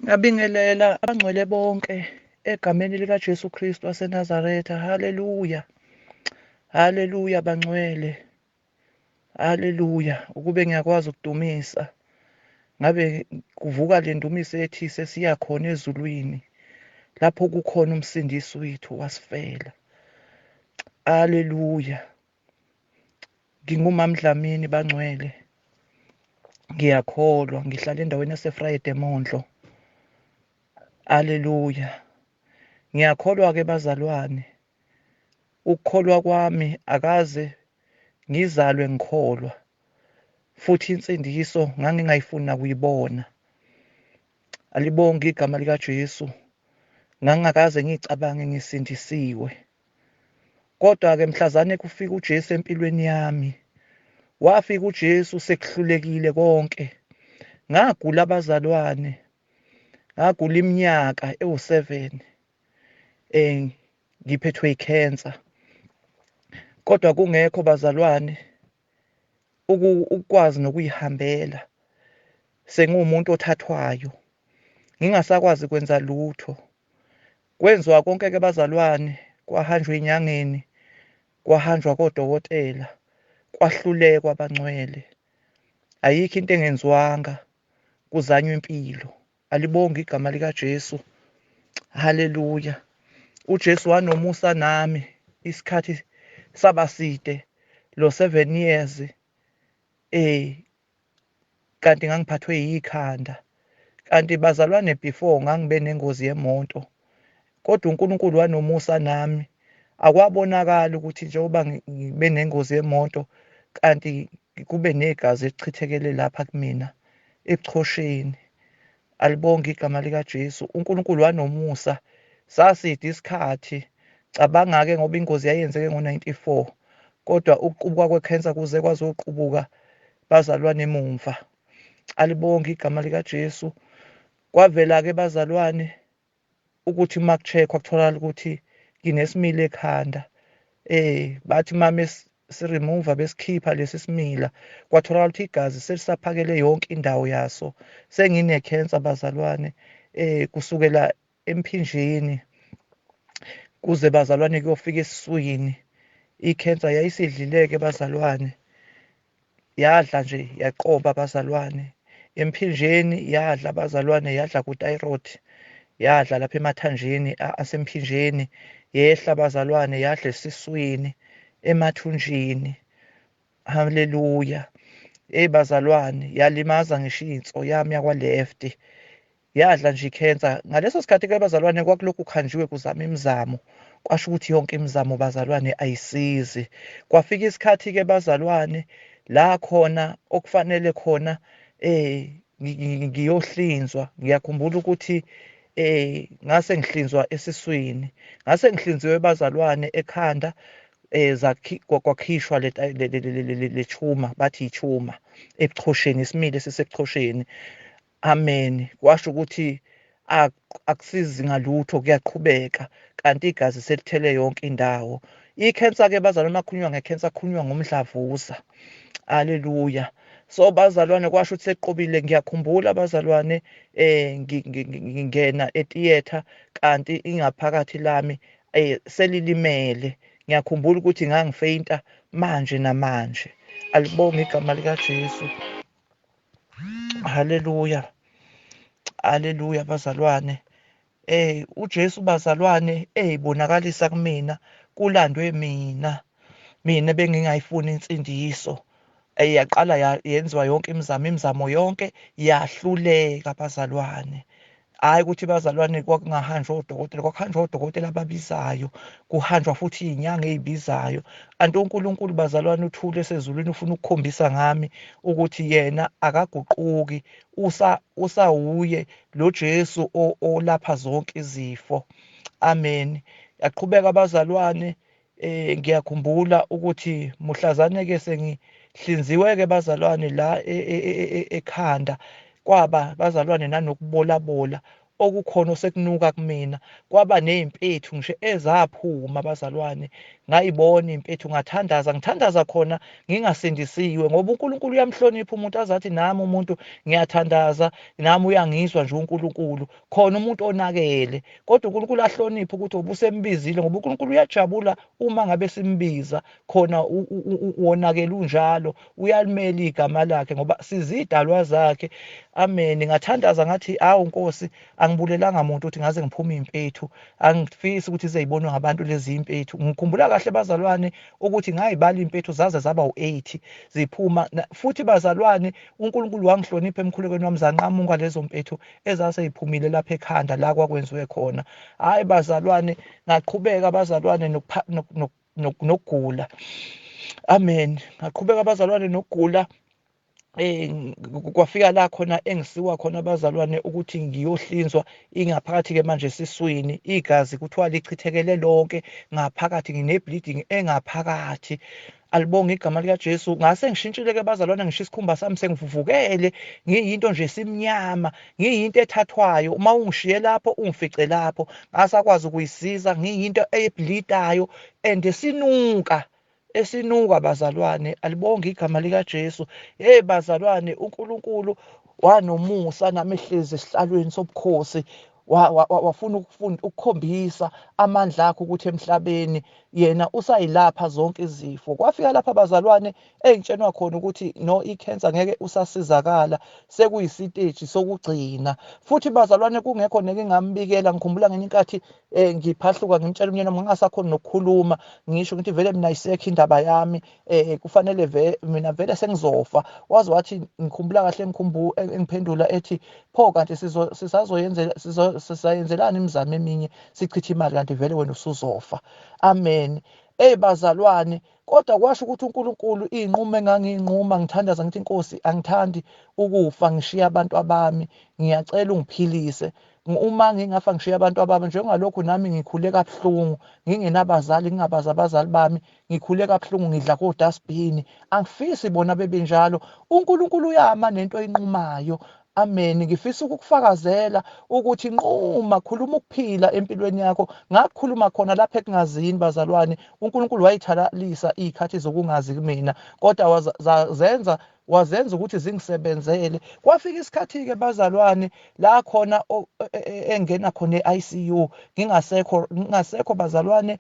Ngabingelela abangcwele bonke egameni likaJesu Kristu waseNazaretha. Haleluya. Haleluya bangcwele. Haleluya. Ukube ngiyakwazi ukudumisa, ngabe kuvuka le ndumiso ethi sesiya khona ezulwini lapho kukhona umsindisi wethu wasifela. Haleluya. NginguMam Dlamini bangcwele. Ngiyakholwa, ngihlala endaweni yaseFrayede Mondlo. Haleluya. Ngiyakholwa-ke bazalwane. Ukukholwa kwami akaze ngizalwe ngikholwa, futhi insindiso ngangingayifuni nakuyibona. Alibonge igama likaJesu. Ngangingakaze ngicabange ngisindisiwe. Kodwa-ke mhlazane kufika uJesu empilweni yami, wafika uJesu sekuhlulekile konke. Ngagula bazalwane, ngagula iminyaka ewu-7, ngiphethwe ikhensa. Kodwa kungekho bazalwane ukwazi nokuyihambela. Senguwumuntu othathwayo, ngingasakwazi kwenza lutho. Kwenziwa konke-ke bazalwane, kwahanjwa enyangeni, kwahanjwa kodokotela, kwahlulekwa bangcwele. Ayikho into engenziwanga, kuzanywa impilo. Alibonge igama likaJesu. Haleluya. uJesu wanomusa nami isikhathi saba side, lo 7 years, kanti ngangiphathwe yikhanda. Kanti bazalwane before ngangibe nengozi yemoto, kodwa uNkulunkulu wanomusa nami. Akwabonakala ukuthi njengoba ngibe nengozi yemoto, kanti kube negazi elichithekele lapha kumina ebuchosheni. Alibonge igama likaJesu. uNkulunkulu wanomusa. Saside isikhathi. Cabanga-ke ngoba ingozi yayenzeke ngo-94, kodwa ukuqubuka kwekhensa kuze kwazoqubuka bazalwane emumva. Alibonge igama likaJesu. Kwavela-ke bazalwane ukuthi uma ku-check-wa kutholakala ukuthi nginesimila ekhanda. Bathi mame si-remove besikhipha lesi simila, kwatholakala ukuthi igazi selisaphakele yonke indawo yaso. Senginekhensa bazalwane, kusukela emphinjeni kuze bazalwane kuyofika esiswini. Ikhensa yayisidlile-ke bazalwane, yadla nje yaqoba bazalwane. Emphinjeni yadla bazalwane, yadla ku-thyroid, yadla lapha emathanjeni asemphinjeni, yehla bazalwane, yadla esiswini, emathunjini. Haleluya. Bazalwane, yalimaza ngisho inso yami yakwa-left, yadla nje ikhensa. Ngaleso sikhathi-ke bazalwane kwakulokhu kukhanjiwe kuzama imizamo, kwasho ukuthi yonke imizamo bazalwane ayisizi. Kwafika isikhathi-ke bazalwane la khona okufanele khona ngiyohlinzwa. Ngiyakhumbula ukuthi ngase ngihlinzwa esiswini, ngase ngihlinziwe bazalwane ekhanda, kwakhishwa le tumor, bathi i-tumor ebuchosheni, isimila esisebuchosheni. Amen. Kwasho ukuthi akusizi ngalutho, kuyaqhubeka, kanti igazi selithele yonke indawo. Ikhensa-ke bazalwane, makukhulunywa ngekhensa kukhulunywa ngomdlavuza. Haleluya. So bazalwane, kwasho ukuthi seqobile. Ngiyakhumbula bazalwane, ngingena etiyetha, kanti ingaphakathi lami selilimele. Ngiyakhumbula ukuthi ngangifeyinta manje namanje. Alibonge igama likaJesu. Haleluya. Haleluya bazalwane. uJesu bazalwane bonakalisa kumina, kulandwe mina bengingayifuni insindiso. Yaqala yenziwa yonke imizamo yonke yahluleka bazalwane. Hhayi ukuthi bazalwane kwakungahanjwa odokotela, kwakuhanjwa odokotela ababizayo, kuhanjwa futhi iy'nyanga ey'bizayo. Kanti uNkulunkulu bazalwane uthule esezulwini ufuna ukukhombisa ngami ukuthi yena akaguquki, usawuye lo Jesu olapha zonke izifo. Amen. Yaqhubeka bazalwane, ngiyakhumbula ukuthi muhlazane-ke sengihlinziwe-ke bazalwane la ekhanda, kwaba bazalwane nanokubolabola okukhona osekunuka kumina. Kwaba ney'mpethu ngisho ezaphuma bazalwane, ngayibona iy'mpethu ngathandaza, ngithandaza khona ngingasindisiwe, ngoba uNkulunkulu uyamhlonipha umuntu, azathi nami umuntu ngiyathandaza, nami uyangizwa nje uNkulunkulu. Khona umuntu onakele, kodwa uNkulunkulu ahloniphe ukuthi ubusembizile, ngoba uNkulunkulu uyajabula uma ngabe simbiza, khona wonakele unjalo, uyalimela igama lakhe ngoba sizidalwa zakhe. Amen. Ngathandaza ngathi, awu Nkosi, angibulelanga muntu ukuthi ngaze ngiphume iy'mpethu, angifisi ukuthi zey'bonwe ngabantu lezi iy'mpethu. Ngikhumbula kahle bazalwane ukuthi ngay'bala iy'mpethu zaze zaba u-80 ziphuma, futhi bazalwane uNkulunkulu wangihlonipha emkhulekweni wami, zanqamuka lezo mpethu ezasey'phumile lapha ekhanda la kwakwenziwe khona. Hhayi bazalwane, ngaqhubeka bazalwane nokugula. Amen. Ngaqhubeka bazalwane nokugula. Kwafika la khona engisiwa khona abazalwane ukuthi ngiyohlinzwa ingaphakathi-ke manje esiswini, igazi kuthiwa lichithekele lonke ngaphakathi, ngine-bleeding engaphakathi. Alibonge igama likaJesu. Ngase ngishintshile-ke bazalwane, ngisho isikhumba sami sengivuvukele, ngiyinto nje esimnyama, ngiyinto ethathwayo. Uma ungishiye lapho ungifice lapho, ngasakwazi ukuyisiza, ngiyinto ebhlidayo and esinuka bazalwane. Alibonge igama likaJesu. Hey bazalwane, uNkulunkulu wanomusa nami ehlezi esihlalweni sobukhosi, wafuna ukukhombisa amandla akhe ukuthi emhlabeni yena usayilapha zonke izifo. Kwafika lapha bazalwane engitshenwa khona ukuthi no, i-cancer ngeke usasizakala, sekuyisiteji sokugcina. Futhi bazalwane kungekho neke ngambikela. Ngikhumbula ngenye inkathi ngiphahluka ngimtshela umnyana ngingasakhoni nokukhuluma, ngisho ukuthi vele mina ayisekho indaba yami, kufanele mina vele sengizofa. Waze wathi, ngikhumbula kahle engiphendula ethi, pho kanti sisayenzelani imizamo eminye sichithe imali kanti vele wena usuzofa. Amen. Bazalwane, kodwa kwasho ukuthi uNkulunkulu iy'nqumo engangiy'nquma, ngithandaza ngithi, Nkosi, angithandi ukufa ngishiya abantu abami, ngiyacela ungiphilise. Uma ngingafa ngishiya abantu abami, njengalokhu nami ngikhule kabuhlungu, ngingenabazali, ngingabazi abazali bami, ngikhule kabuhlungu, ngidla kodasibhini. Angifisi bona bebe njalo. uNkulunkulu uyama nento oyinqumayo. Amen. Ngifisa ukukufakazela ukuthi nquma, khuluma ukuphila empilweni yakho. Ngakukhuluma khona lapha ekungazini bazalwane, uNkulunkulu wayithalalisa iy'khathi zokungazi kumina, kodwa wazenza ukuthi zingisebenzele. Kwafika isikhathi-ke bazalwane la khona engena khona e-ICU, ngingasekho bazalwane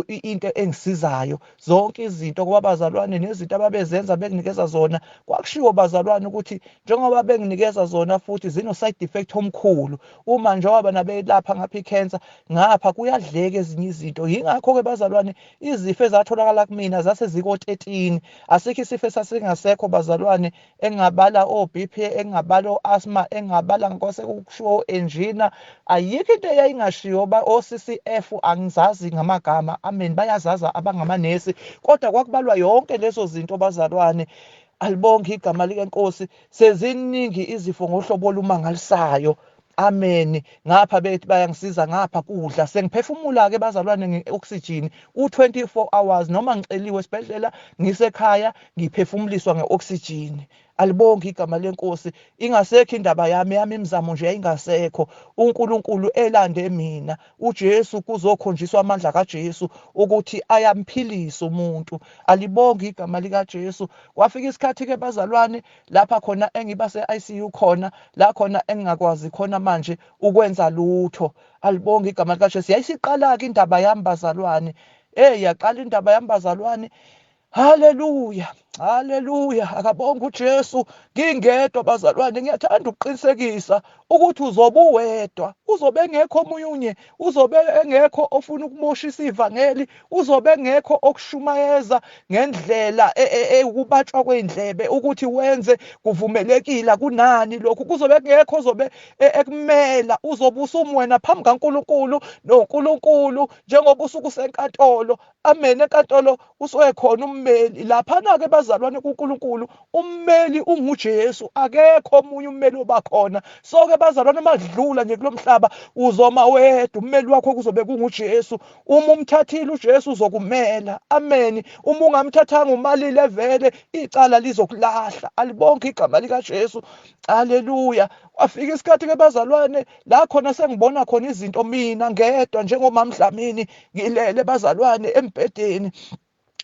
into engisizayo, zonke izinto, ngoba bazalwane nezinto ababezenza benginikeza zona, kwakushiwo bazalwane ukuthi njengoba benginikeza zona futhi zino-side effect omkhulu. Uma njengoba nabelapha ngapha i-cancer, ngapha kuyadleka ezinye izinto. Yingakho-ke bazalwane izifo ezatholakala kumina zase ziko-13. Asikho isifo esasingasekho bazalwane, engingabala o-BP, engingabala o-asthma, engingabala kushiwo enjina. Ayikho into eyayingashiwo, o-CCF angizazi ngamagama. Amen. Bayazaza abangamanesi, kodwa kwakubalwa yonke lezo zinto bazalwane. Alibonge igama likaNkosi. Seziningi izifo ngohlobo olumangalisayo. Amen. Ngapha bethi bayangisiza, ngapha kudla, sengiphefumula-ke bazalwane nge-oxygen u-24 hours, noma ngiceliwe esibhedlela, ngisekhaya, ngiphefumuliswa nge-oxygen. Alibonge igama lenkosi. Ingasekho indaba yami imizamo nje yayingasekho. uNkulunkulu elande mina, uJesu, kuzokhonjiswa amandla kaJesu ukuthi ayamphilisa umuntu. Alibonge igama likaJesu. Kwafika isikhathi-ke bazalwane lapha khona engiba se-ICU khona, la khona engingakwazi khona manje ukwenza lutho. Alibonge igama likaJesu. Yayisiqala-ke indaba yami bazalwane. Yaqala indaba yami bazalwane. Haleluya, haleluya, akabonge uJesu. Ngingedwa bazalwane, ngiyathanda ukuqinisekisa ukuthi uzobe uwedwa, uzobe engekho omunye, uzobe engekho ofuna ukumoshisa ivangeli, uzobe engekho okushumayeza ngendlela ukubatshwa kwey'ndlebe ukuthi wenze kuvumelekile, kunani lokhu. Kuzobe kungekho ozobe ekumela, uzobe usumuwena phambi kaNkulunkulu, noNkulunkulu njengoba usuke usenkantolo. Amen. Enkantolo usuke khona ummeli. Laphana-ke bazalwane kuNkulunkulu ummeli unguJesu, akekho omunye ummeli obakhona. So-ke bazalwane madlula nje kulomhlaba uzoma wedwa, ummeli wakho kuzobe kunguJesu. Uma umthathile uJesu uzokumela. Amen. Uma ungamthathanga umalile vele icala lizokulahla. Alibonke igama likaJesu. Haleluya. Kwafika isikhathi-ke bazalwane la khona sengibona khona izinto mina ngedwa njengomama Dlamini ngilele bazalwane embhedeni.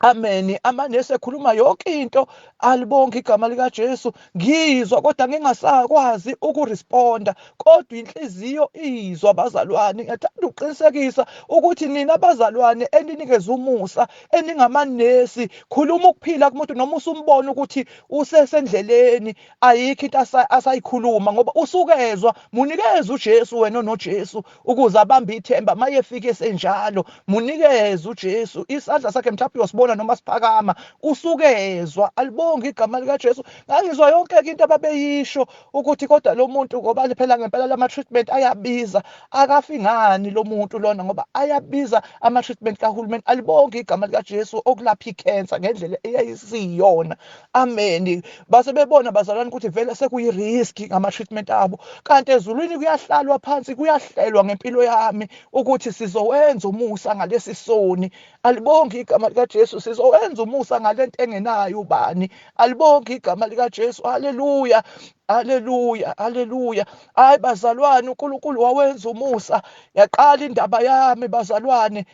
Amen. Amanesi ekhuluma yonke into, alibonke igama likaJesu. Ngizwa kodwa ngingasakwazi ukuresponda, kodwa inhliziyo izwa bazalwane. Ngiyathanda ukuqinisekisa ukuthi nina bazalwane eninikeza umusa, eningamanesi, khuluma ukuphila kumuntu noma usumbona ukuthi usesendleleni, ayikho into asayikhuluma ngoba usukezwa. Munikeze uJesu wena noJesu ukuze abambe ithemba mayefika esenjalo. Munikeze uJesu, isandla sakhe mhlawumbe uyosibona noma siphakama, usukezwa. Alibonge igama likaJesu. Ngangizwa yonke into ababeyisho ukuthi kodwa lo muntu ngoba phela ngempela lama-treatment ayabiza, akafi ngani lo muntu lona ngoba ayabiza ama-treatment kahulumeni. Alibonge igama likaJesu okulapha ikhensa ngendlela eyayisiyona. Amen. Base bebona bazalwane ukuthi vele sekuyiriski ngama-treatment abo, kanti ezulwini kuyahlalwa phansi, kuyahlelwa ngempilo yami ukuthi sizowenza umusa ngalesi soni. Alibonge igama likaJesu, sizowenza umusa ngalento engenayo ubani. Alibonge igama likaJesu. Haleluya. Haleluya, haleluya. Hayi bazalwane, uNkulunkulu wawenza umusa. Yaqala indaba yami bazalwane.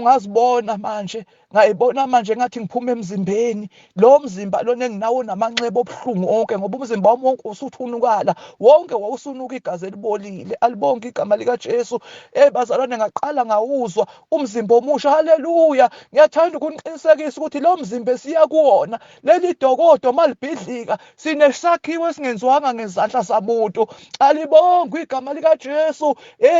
Ngazibona manje, ngayibona manje ngathi ngiphuma emzimbeni. Lo mzimba lona enginawo namanxeba obuhlungu onke ngoba umzimba wami wonke usuthunukala, wonke wawusunuka igazi elibolile. Alibonge igama likaJesu. Bazalwane, ngaqala ngawuzwa umzimba omusha. Haleluya. Ngiyathanda ukuniqinisekisa ukuthi lo mzimba esiya kuwona, leli dokodo malibhidlika, sinesakhiwo esingenziwanga ngezandla zamuntu. Alibonge igama likaJesu.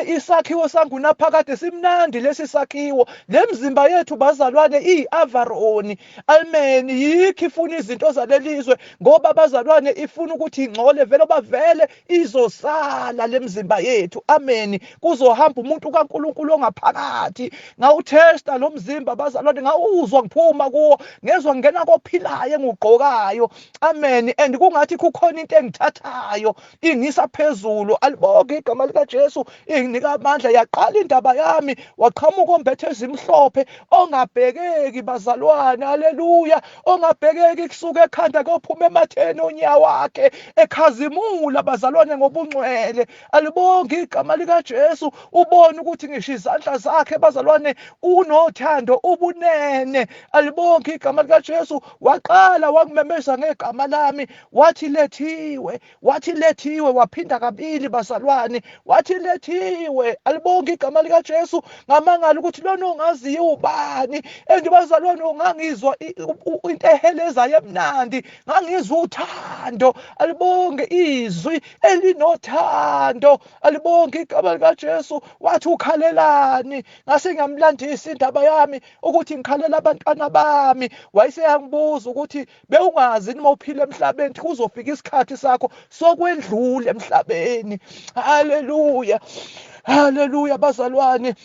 Isakhiwo sangunaphakade simnandi lesi sakhiwo. Le mzimba yethu bazalwane i-avaroni. Amen. Yikho ifuna izinto zalelizwe ngoba bazalwane ifuna ukuthi ingcole vele obavele izosala le mzimba yethu. Amen. Kuzohamba umuntu kaNkulunkulu ongaphakathi. Ngawuthesta lo mzimba bazalwane, ngawuzwa ngiphuma kuwo, ngezwa ngena kophilayo engugqokayo. Amen. And kungathi kukhona into engithathayo ingisa phezulu. Alibonge igama likaJesu, inginika amandla. Yaqala indaba yami, waqhamuka ombethe ezimhlophe ongabhekeki bazalwane. Haleluya. Ongabhekeki kusuka ekhanda kophuma ematheni onyawo wakhe, ekhazimula bazalwane ngobungcwele. Alibonge igama likaJesu. Ubone ukuthi ngisho izandla zakhe bazalwane unothando, ubunene. Alibonge igama likaJesu. Waqala wangimemeza ngegama lami, wathi Lethiwe, wathi Lethiwe, waphinda kabili bazalwane, wathi Lethiwe. Alibonge igama likaJesu. Ngamangala ukuthi lona ongaziyo ubani. And bazalwane, ngangizwa into ehelezayo emnandi, ngangizwa uthando. Alibonge izwi elinothando. Alibonge igama likaJesu. Wathi ukhalelani. Ngase ngiyamlandisa indaba yami ukuthi ngikhalela abantwana bami. Wayeseyangibuza ukuthi bewungazi noma uphila emhlabeni kuzofika isikhathi sakho sokwendlula emhlabeni. Haleluya. Haleluya bazalwane.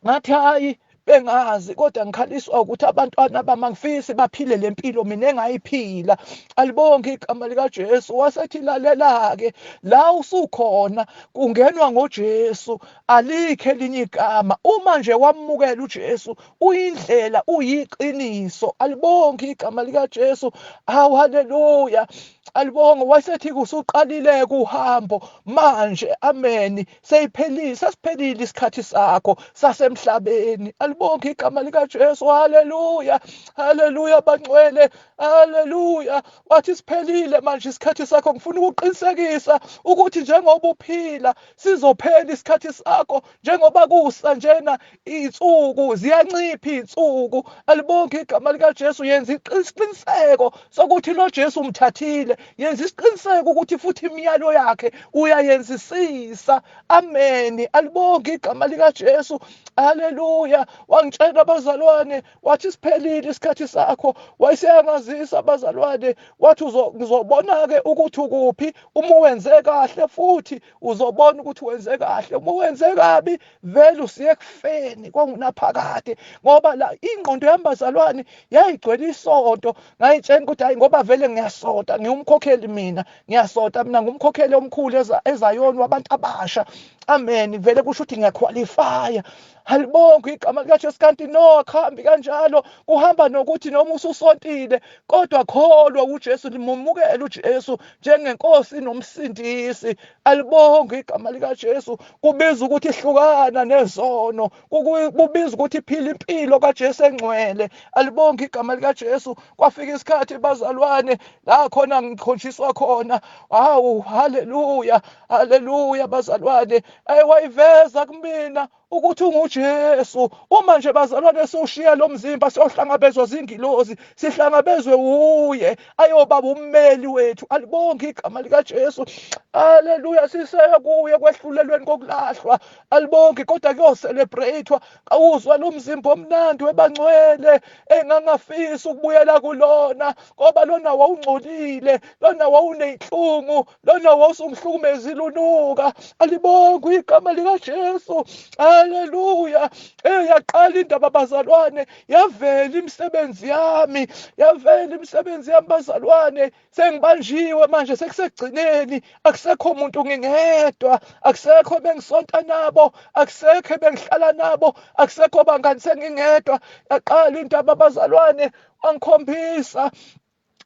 Ngathi hayi bengazi kodwa ngikhaliswa ukuthi abantwana bami angifisi baphile lempilo mina engayiphila. Alibonge igama likaJesu. Wasethi lalela-ke, la usukhona kungenwa ngoJesu, alikho elinye igama. Uma nje wamukela uJesu, uyindlela, uyiqiniso. Alibonge igama likaJesu. Hawu, haleluya. Alibonge. Wasethi kusuqalile uhambo manje. Amen. Sesiphelile isikhathi sakho sasemhlabeni. Alibonge igama likaJesu. Haleluya. Haleluya bangcwele. Haleluya. Wathi siphelile manje isikhathi sakho. Ngifuna ukuqinisekisa ukuthi njengoba uphila sizophela isikhathi sakho, njengoba kusa njena iy'nsuku ziyancipha iy'nsuku. Alibonge igama likaJesu. Yenza isiqiniseko sokuthi lo Jesu umthathile Engcwele, yenza isiqiniseko ukuthi futhi imiyalo yakhe uyayenzisisa. Amen. Alibonge igama likaJesu. Haleluya. Wangitshela bazalwane, wathi siphelile isikhathi sakho. Wayeseyangazisa bazalwane, wathi ngizobona-ke ukuthi ukuphi. Uma wenze kahle futhi uzobona ukuthi wenze kahle. Uma wenze kabi vele usiye kufeni kwangunaphakade, ngoba la ingqondo yami bazalwane yayigcwele isonto. Ngayitshela ukuthi hayi, ngoba vele ngiyasonta, ngiwumkhokheli mina, ngiyasonta mina, ngumkhokheli omkhulu ezayoni wabantu abasha. Amen. Vele kusho ukuthi ngiyakhwalifaya. Halibonge igama likaJesu. Kanti no, akuhambi kanjalo. Kuhamba nokuthi noma ususontile kodwa kholwa uJesu, limumukele uJesu njengenkosi nomsindisi. Alibonge igama likaJesu. Kubiza ukuthi hlukana nezono, kubiza ukuthi phila impilo kaJesu engcwele. Alibonge igama likaJesu. Kwafika isikhathi bazalwane la khona ngikhonjiswa khona. Hawu, haleluya, haleluya bazalwane. Wayiveza kumina ukuthi unguJesu. Uma nje bazalwane sewushiya lo mzimba, siyohlangabezwa zingilozi, sihlangabezwe uye ayobaba ummeli wethu. Alibonge igama likaJesu. Haleluya. Siseya kuye kwehlulelweni kokulahlwa. Alibonge, kodwa kuyocelebrate-wa. Awuzwa lo mzimba omnandi webangcwele engangafisa ukubuyela kulona, ngoba lona wawungcolile, lona wawuney'nhlungu, lona wawusungihlukumezile unuka. Alibonge igama likaJesu. Haleluya. Yaqala indaba bazalwane, yavela imisebenzi yami, yavela imisebenzi yami bazalwane. Sengibanjiwe manje, sekusegcineni, akusekho muntu ngingedwa, akusekho bengisonta nabo, akusekho bengihlala nabo, akusekho bangani, sengingedwa. Yaqala indaba bazalwane, wangikhombisa.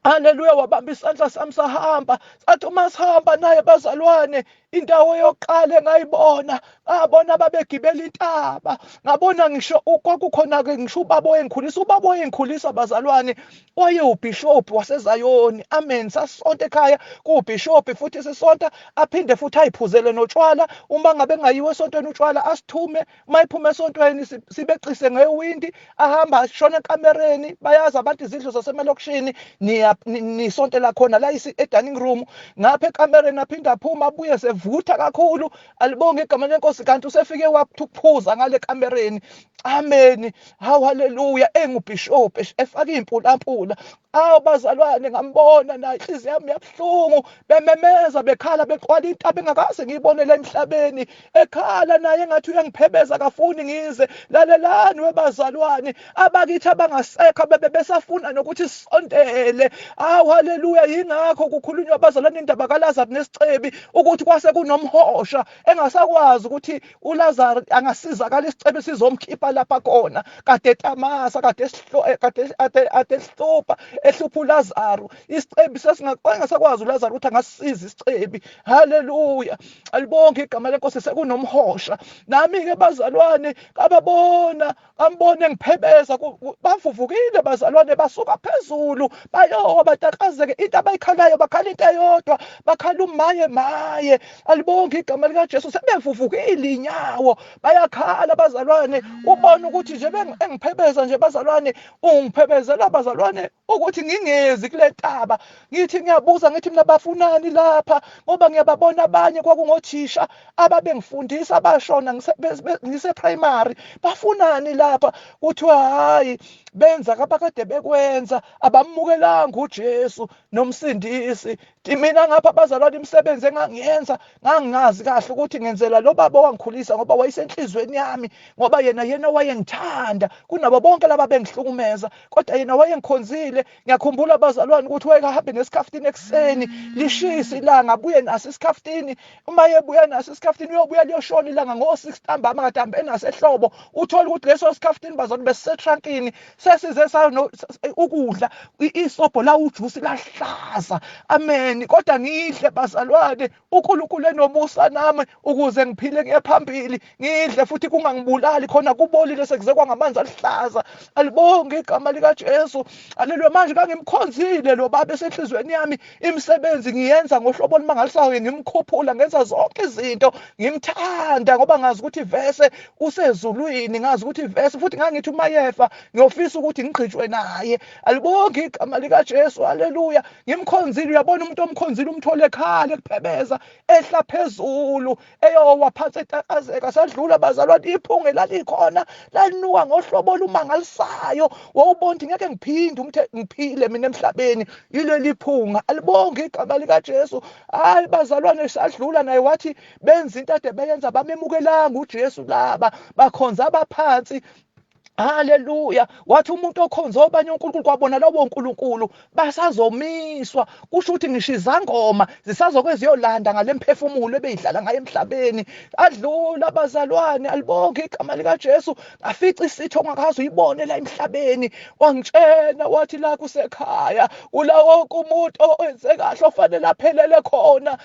Haleluya. Wabamba isandla sami sahamba. Sathi uma sihamba naye bazalwane, indawo yokuqala engayibona, ngabona ababegibela intaba. Ngabona ngisho kwakukhona-ke ngisho ubaba oyengikhulisa. Ubaba oyengikhulisa bazalwane wayewubhishophi wasezayoni. Amen. Sasonta ekhaya kuwubhishophi futhi sisonta, aphinde futhi ayiphuzele notshwala. Uma ngabe ngayiwe esontweni utshwala asithume, uma iphuma esontweni sibeqise ngewindi, ahamba ashona ekamereni. Bayazi abantu izindlu zasemalokishini, nisontela khona la e-dining room. Ngapha ekamereni aphinde aphuma abuye sevutha kakhulu. Alibonge igama lenkosi. Kanti usefike wakuphuza ngale kamereni. Amen. Hawu, haleluya. Engubhishophi efake iy'mpulampula. Awu bazalwane, ngambona naye, inhliziyo yami yabuhlungu. Bememeza, bekhala, beqwala intaba engakaze ngiyibonele emhlabeni. Ekhala naye engathi uyangiphebeza, kafuni ngize. Lalelani webazalwane, abakithi abangasekho besafuna nokuthi sisondele. Awu, haleluya. Yingakho kukhulunywa bazalwane indaba kaLazaro nesicebi, ukuthi kwase kunomhosha engasakwazi ukuthi uLazaro angasizakala, isicebi sizomkhipha lapha khona. Kade etamasa, kade esihlupha uLazaro. Isicebi engasakwazi uLazaro ukuthi angasisiza isicebi. Haleluya. Alibonge igama lenkosi. Sekunomhosha. Nami-ke bazalwane ngambona engiphebeza. Bavuvukile bazalwane, basuka phezulu bayoba batakazeke. Into abayikhalayo bakhala into eyodwa, bakhala umaye. Alibonge igama likaJesu. Sebevuvukile inyawo, bayakhala bazalwane. Ubona ukuthi nje engiphebeza nje bazalwane, ungiphebezela bazalwane ukuthi ngingezi kule ntaba. Ngithi ngiyabuza, ngithi mina bafunani lapha, ngoba ngiyababona abanye kwakungothisha ababengifundisa abashona ngise-primary. Bafunani lapha? Kuthiwa hayi, benza abakade bekwenza, abamukelanga uJesu nomsindisi. Mina ngapha bazalwane, imisebenzi engangiyenza ngangingazi kahle ukuthi ngenzela lo baba owangikhulisa, ngoba wayesenhlizweni yami, ngoba yena wayengithanda kunabo bonke laba bengihlukumeza, kodwa yena wayengikhonzile. Ngiyakhumbula bazalwane ukuthi wayekahambe nesikhaftini ekuseni, lishisa ilanga, abuye naso isikhaftini. Uma ebuya naso isikhaftini, uyobuya liyoshona ilanga ngo-6 ntambama, kade ahambe naso ehlobo. Uthola ukuthi leso sikhaftini bazalwane besisetrankini, sesize ukudla isobho la ujusi lahlaza. Amen. amen. Kodwa ngidle bazalwane uNkulunkulu enomusa nami ukuze ngiphile ngiye phambili, ngidle futhi kungangibulali khona kubolile sekuze kwangamanzi aluhlaza. Alibonge igama likaJesu. Haleluya. Manje ngangimkhonzile lo baba esenhlizweni yami, imisebenzi ngiyenza ngohlobo olumangalisayo, ngimkhuphula, ngenza zonke izinto ngimthanda ngoba ngazi ukuthi ivese usezulwini, ngazi ukuthi ivese futhi ngangithi uma yefa ngiyofisa ukuthi ngigqitshwe naye. Alibonge igama likaJesu. Haleluya. Ngimkhonzile, uyabona umuntu omkhonzile umthole ekhala ekuphebeza ehla phezulu eyowa phansi etakazeka. Sadlula bazalwane, iphunga lalikhona lalinuka ngohlobo olumangalisayo. Wawubona ngeke ngiphinde ngiphile mina emhlabeni yileli phunga. Alibonge igama likaJesu. Hayi bazalwane, sadlula naye wathi benza into ade beyenza, bamemukelanga uJesu laba, bakhonza abaphansi. Haleluya. Wathi umuntu okhonza obanye uNkulunkulu kwabona lobo uNkulunkulu basazomiswa. Kusho ukuthi ngisho izangoma zisazokuziyolanda ngale mphefumulo ebeyidlala ngayo emhlabeni. Adlula bazalwane, alibonge igama likaJesu. Afica isitho ongakaze uyibone la emhlabeni. Wangitshena wathi la kusekhaya ula wonke umuntu owenze kahle ofanele aphelele khona.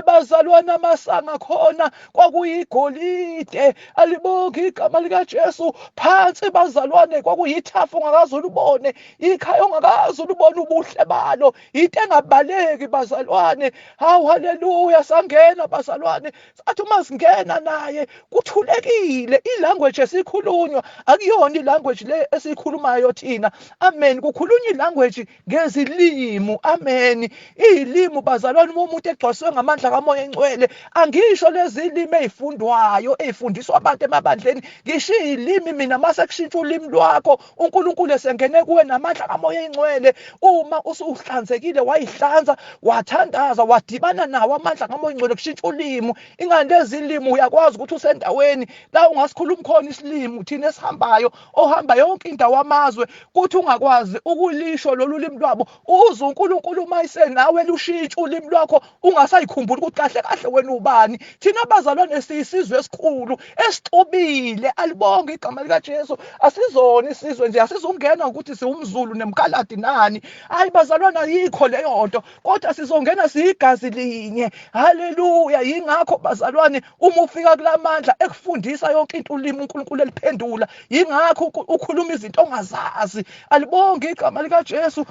Bazalwane, amasanga khona kwakuyigolide. Alibonge igama likaJesu. Phansi bazalwane kwakuyithafa ongakaze ulubone, ikhaya ongakaze ulubone ubuhle balo, into engabaleki bazalwane. Hawu, haleluya. Sangena bazalwane, sathi uma singena naye kuthulekile. Ilanguage esikhulunywa akuyona ilanguage le esikhulumayo thina, amen. Kukhulunywa ilanguage ngezilimu, amen. Izilimu bazalwane, uma umuntu egcwalisiwe ngamandla kaMoya eNgcwele, angisho lezi zilimi ezifundwayo ezifundiswa abantu emabandleni, ngisho izilimi mina mase kushintsha ulimi lwakho uNkulunkulu esengene kuwe namandla kaMoya eNgcwele. Uma usuhlanzekile, wayihlanza, wathandaza, wadibana nawo amandla kaMoya eNgcwele, kushintsha ulimi. Ingani lezi zilimi uyakwazi ukuthi usendaweni la ungasikhuluma khona isilimi thina esihambayo, ohamba yonke indawo amazwe, kuthi ungakwazi ukulisho lolu limi lwabo, uze uNkulunkulu uma isenawe lushintsha ulimi lwakho, ungasayikhumbula ukuthi kahle kahle wena ubani. Thina bazalwane siyisizwe esikhulu esixubile. Alibonge igama likaJesu. Asizona isizwe nje, asizongena ukuthi siwumZulu nemkhaladi nani. Hayi bazalwane, ayikho leyo nto, kodwa sizongena siyigazi linye. Haleluya. Yingakho bazalwane, uma ufika kulamandla ekufundisa yonke into ulimi uNkulunkulu eliphendula, yingakho ukhuluma izinto ongazazi. Alibonge igama likaJesu.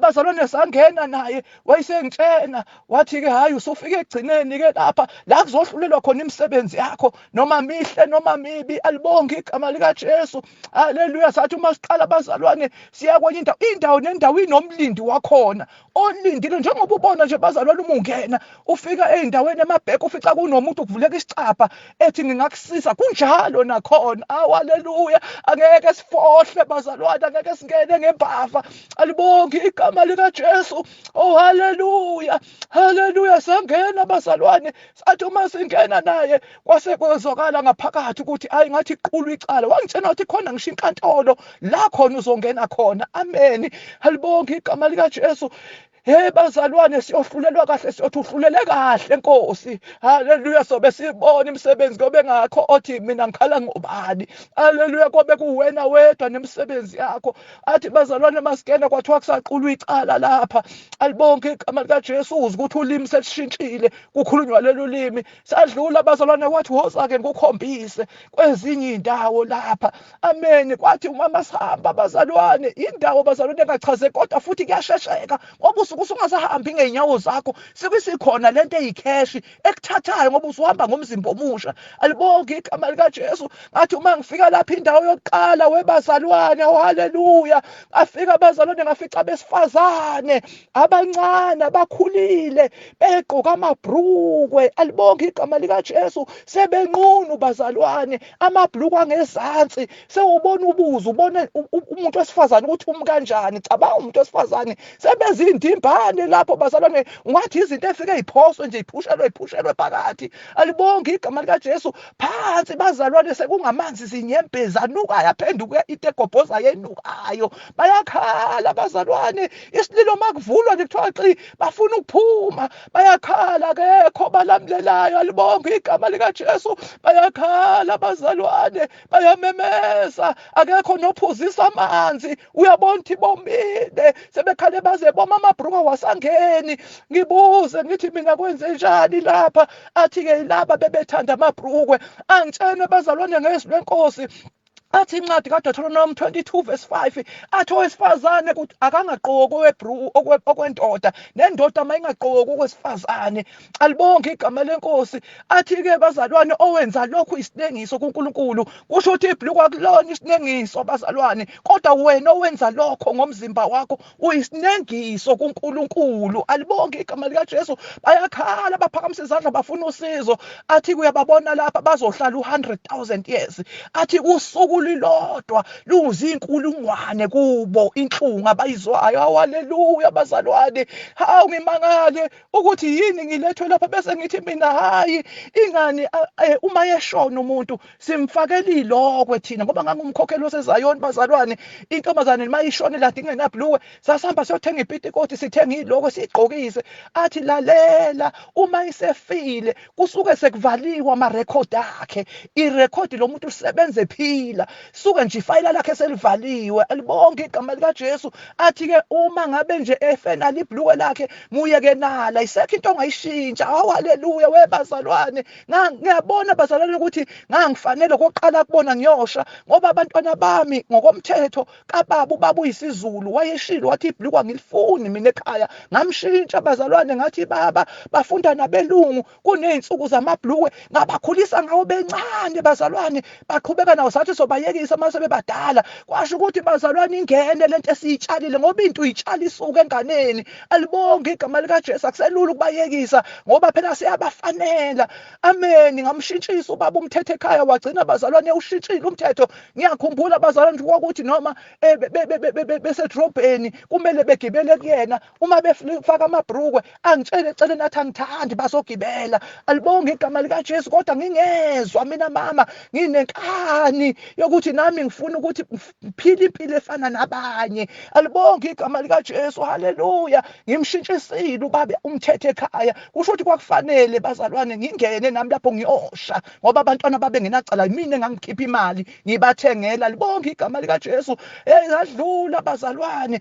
Bazalwane, sangena naye, wayesengitshena wathi-ke hayi usufike egcineni-ke lapha la kuzohlulelwa khona imisebenzi yakho, noma mihle noma mibi. Alibonge igama likaJesu. Haleluya. Sathi uma siqala bazalwane siya kwenye indawo nendawo inomlindi wakhona olindile. Njengoba ubona nje bazalwane, uma ungena ufika ey'ndaweni emabheke ufica kunomuntu ukuvuleka isicapha ethi ngingakusiza, kunjalo nakhona. Haleluya. Angeke sifohle bazalwane, angeke singene ngembava. Alibonge igama likaJesu. Oh haleluya, haleluya. Sangena bazalwane, sathi uma singena naye kwase kwezwakala ngaphakathi ukuthi hayi ngathi iqulu icala. Wangitshena ukuthi khona ngisho inkantolo la khona uzongena khona, amen. Alibonge igama likaJesu. Bazalwane, siyohlulelwa kahle, siyothi uhlulele kahle Nkosi. Haleluya. Sobe sibona imisebenzi kobe ngakho othi mina ngikhala ngobani. Haleluya. Kobe kuwena wedwa nemisebenzi yakho. Athi bazalwane, masigena kwathiwa kusaqulwa icala lapha. Alibonge igama likaJesu. Uze ukuthi ulimi selishintshile, kukhulunywa lelo limi. Sadlula bazalwane, kwathi woza-ke ngikukhombise kwezinye iy'ndawo lapha, amen. Kwathi uma masihamba bazalwane, indawo bazalwane engachazeki, kodwa futhi kuyashesheka ngoba usuke usungasahambi ngey'nyawo zakho, sikhona lento eyikheshi ekuthathayo ngoba usuhamba ngomzimba omusha. Alibonge igama likaJesu. Ngathi uma ngifika lapha indawo yokuqala webazalwane, oh haleluya, ngafika bazalwane, ngafica besifazane abancane abakhulile begqoka amabhrukwe. Alibonge igama likaJesu. Sebenqunu bazalwane, amabhlukwe angezansi. Sewubona ubuzo, ubona umuntu wesifazane ukuthi umi kanjani. Cabanga umuntu wesifazane sebezindimbane lapho bazalwane, ungathi izinto efike yiphoswe nje, yiphushelwe phakathi. Alibonge igama likaJesu. Phansi bazalwane sekungamanzi zinyembezi anukayo, aphenduke into egobhozayo enukayo. Bayakhala bazalwane, isililo makuvulwa nje kuthiwa xi bafuna ukuphuma, bayakhala, akekho balamlelayo. Alibonge igama likaJesu. Bayakhala bazalwane, bayamemeza, akekho nophuzisa amanzi. Uyabona ukuthi bomile sebekhale baze boma amabhruku wasangeni ngibuze ngithi mina kwenze njani lapha athi-ke laba bebethanda amabhrukwe angitshene bazalwane ngezwi lenkosi athi incwadi kaDuteronomy 22:5 athi owesifazane akangagqoki okwendoda nendoda mayingagqoki okwesifazane alibonge igama lenkosi athi-ke bazalwane owenza lokhu isinengiso kuNkulunkulu kusho ukuthi ibhulukwe akulona isinengiso bazalwane kodwa wena owenza lokho ngomzimba wakho uyisinengiso kuNkulunkulu alibonge igama likaJesu bayakhala baphakamisa izandla bafuna usizo athi kuyababona lapha bazohlala 100,000 years athi usuku lilodwa luzinkulungwane kubo inhlungu abayizwayo haleluya bazalwane hawu ngimangale ukuthi yini ngilethwe lapha bese ngithi mina hayi ingani uma yeshona umuntu simfakela ilokwe thina ngoba ngangumkhokheli wasezayoni bazalwane intombazane mayishona la dingena bhluwe sasihamba siyothenga ipitikoti sithenga ilokwe sigqokise athi lalela uma isefile kusuke sekuvaliwe amarekhodi akhe irekhodi lomuntu usebenze ephila suke nje ifayila lakhe selivaliwe alibonge igama likaJesu athi-ke uma ngabe nje efenala ibhluwe lakhe muyeke nala isekho into ongayishintsha hawu haleluya webazalwane ngiyabona bazalwane ukuthi ngangifanele okokuqala kubona ngiyosha ngoba abantwana bami ngokomthetho kababa ubaba uyisizulu wayeshilo wathi ibhluku angilifuni mina ekhaya ngamshintsha bazalwane ngathi baba bafunda nabelungu kuney'nsuku zamabhluwe ngabakhulisa ngawo bencane bazalwane baqhubeka nawo sathi sobayekisa mase bebadala kwasho ukuthi bazalwane ingene lento esiyitshalile ngoba into uyitshala isuka enganeni alibonge igama likaJesu akuselula ukubayekisa ngoba phela siyabafanela amen ngamshintshisa ubaba umthetho ekhaya wagcina bazalwane ushintshile umthetho ngiyakhumbula bazalwane ukuthi noma besedrobheni kumele begibele kuyena uma befaka amabhrukwe angitshele eceleni athi angithandi bazogibela alibonge igama likaJesu kodwa ngingezwa mina mama nginenkani yokuthi nami ngifuna ukuthi ngiphile impilo efana nabanye alibonge igama likaJesu haleluya ngimshintshisile ubaba umthetho ekhaya kusho ukuthi kwakufanele bazalwane ngingene nami lapho ngiyosha ngoba abantwana babe ngenacala mina engangikhipha imali ngibathengela libonge igama likaJesu adlula bazalwane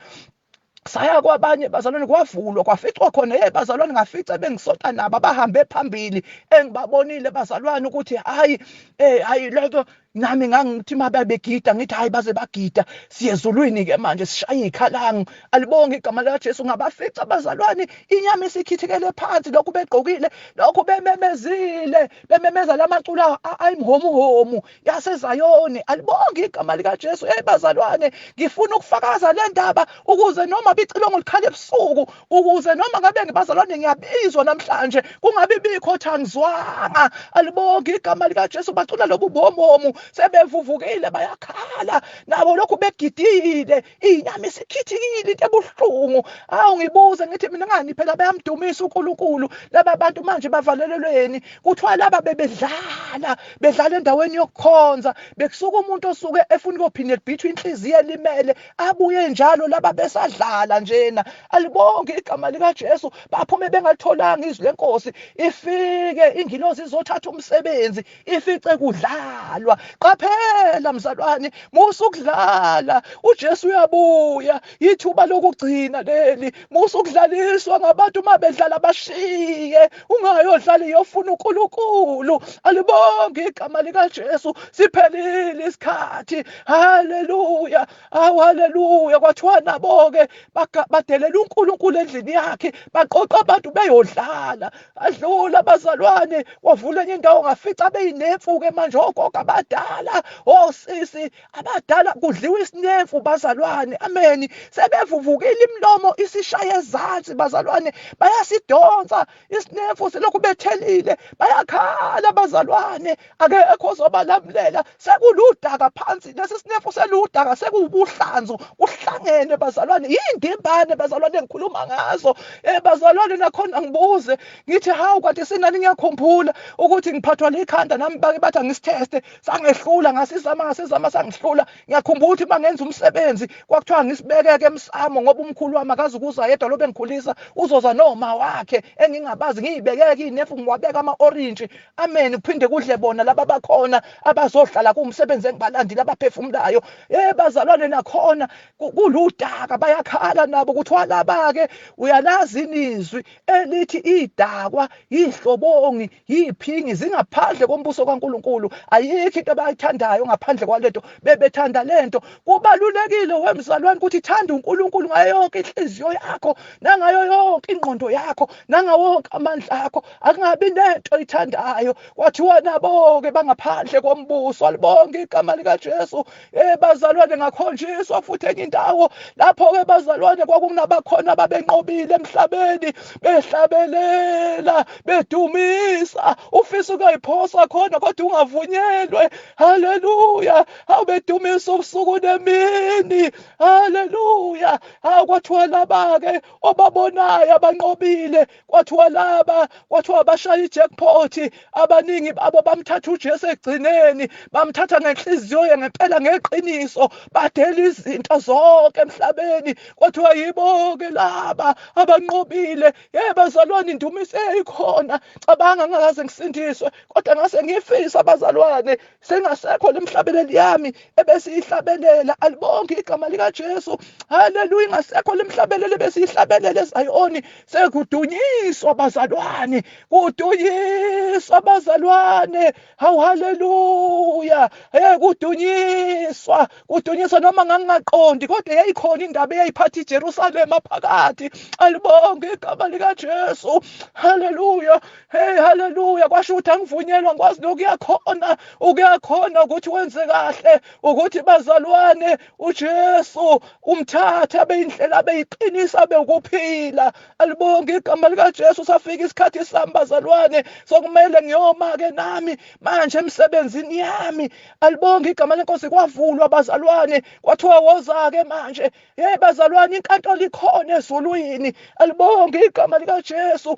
saya kwabanye bazalwane kwavulwa kwaficwa khona bazalwane ngafica bengisota nabo abahambe phambili engibabonile bazalwane ukuthi hayi lento nami ngangithi mabebegida ngithi hayi baze bagida siyezulwini ke manje sishaya ikhalangu alibonge igama likaJesu ngabafica abazalwane inyama isikhithikele phansi lokhu begqokile lokhu bememezile bememeza lamaculo ayimhomuhomu yasezayoni alibonge igama likaJesu bazalwane ngifuna ukufakaza le ndaba ukuze noma bicilongo likhale ebusuku ukuze noma ngabe ngibazalwane ngiyabizwa namhlanje kungabi bikho thangizwanga alibonge igama likaJesu bacula lobu bomomu sebevuvukile bayakhala nabo lokhu begidile inyama isikhithikile into ebuhlungu awu ngibuze ngithi mina ngani phela bayamdumisa uNkulunkulu laba bantu manje bavalelelweni kuthiwa laba bedlala endaweni yokukhonza bekusuka umuntu osuke efuna ukophinda between inhliziyo elimele abuye njalo laba besadlala njena alibonge igama likaJesu baphume bengatholanga izwi lenkosi ifike ingilosi izothatha umsebenzi ifice kudlalwa qaphela mzalwane musukudlala uJesu uyabuya ithuba lokugcina leli musukudlaliswa ngabantu mabedlala bashiye ungayodlala yofuna uNkulunkulu alibonge igama likaJesu siphelile isikhathi haleluya haleluya kwathiwa nabo-ke badelela uNkulunkulu endlini yakhe baqoqa abantu beyodlala adlula bazalwane kwavula enye indawo ngafica beyinemfu-ke manje ogogo abadala osisi abadala kudliwa isinemfu bazalwane amen sebevuvukile imilomo isishaye ezansi bazalwane bayasidonsa isinemfu selokhu bethelile bayakhala bazalwane akekho ozobalamulela sekuludaka phansi lesi sinemfu seludaka sekuwubuhlanzu uhlangene bazalwane yindimbane bazalwane engikhuluma ngazo bazalwane nakhona ngibuze ngithi hawu kanti sinani ngiyakhumbula ukuthi ngiphathwa likhanda nami bake bathi angisitheste sangehlula ngasizama sangihlula ngiyakhumbula ukuthi mangenza umsebenzi kwakuthiwa ngisibekeke emsamo ngoba umkhulu wami akazi ukuza yedwa lobe engikhulisa uzoza noma wakhe engingabazi ngiyibekeke inefu ngiwabeka ama-orange amen kuphinde kudle bona laba bakhona abazohlala kumsebenzi engibalandile abaphefumulayo. Bazalwane nakhona kuludaka bayakhala nabo kuthiwa laba-ke uyalazi inizwi elithi idakwa, ihlobongi, iphingi zingaphandle kombuso kaNkulunkulu. Ayikho into abayithandayo ngaphandle kwalento, bebethanda lento. Kubalulekile wemzalwane ukuthi thanda uNkulunkulu ngayo yonke inhliziyo yakho, nangayo yonke ingqondo yakho, nangawonke amandla akho. Akungabi nento oyithandayo kwathiwa nabo-ke bangaphandle kombuso. Alibonge igama likaJesu. Bazalwane ngakhonjiswa futhi enye indawo lapho-ke bazalwane kwakunabakhona babenqobile emhlabeni, behlabelela, bedumisa. Ufisa ukuyiphosa khona kodwa ungavunyelwe. Haleluya. Awubedumisa ubusuku nemini. Haleluya. Kwathiwa laba-ke obabonayo abanqobile, kwathiwa laba, kwathiwa bashaya ijackpot. Abaningi babo bamthatha uJesu egcineni, bamthatha ngenhliziyo ngempela ngeqiniso, badela izinto zonke emhlabeni. Kwathiwa yibo-ke laba abanqobile. Bazalwane, indumiso eyikhona. Cabanga ngakaze ngisindiswe, kodwa ngase ngifisa bazalwane, sengasekho le mhlabeleli yami ebesiyihlabelela. Alibonge igama likaJesu. Haleluya. Ingasekho le mhlabeleli ebesiyihlabelela eZayoni. Sekudunyiswa bazalwane, kudunyiswa bazalwane. Hawu, haleluya. Kudunyiswa, kudunyiswa noma ngangingaqondi, kodwa yayikhona indaba eyayiphatha iJerusalema phakathi. Alibonge igama likaJesu. Haleluya. Haleluya. Kwasho ukuthi angivunyelwa ngikwazi ukuyakhona ukuthi wenze kahle, ukuthi bazalwane uJesu umthatha abe indlela, abe yiqiniso, abe ukuphila. Alibonge igama likaJesu. Safika isikhathi sami bazalwane sokumele ngiyoma-ke nami manje emsebenzini yami. Alibonge igama leNkosi. Kwavulwa bazalwane, kwathiwa woza-ke manje. Bazalwane, inkantolo ikhona ezulwini. Alibonge igama likaJesu.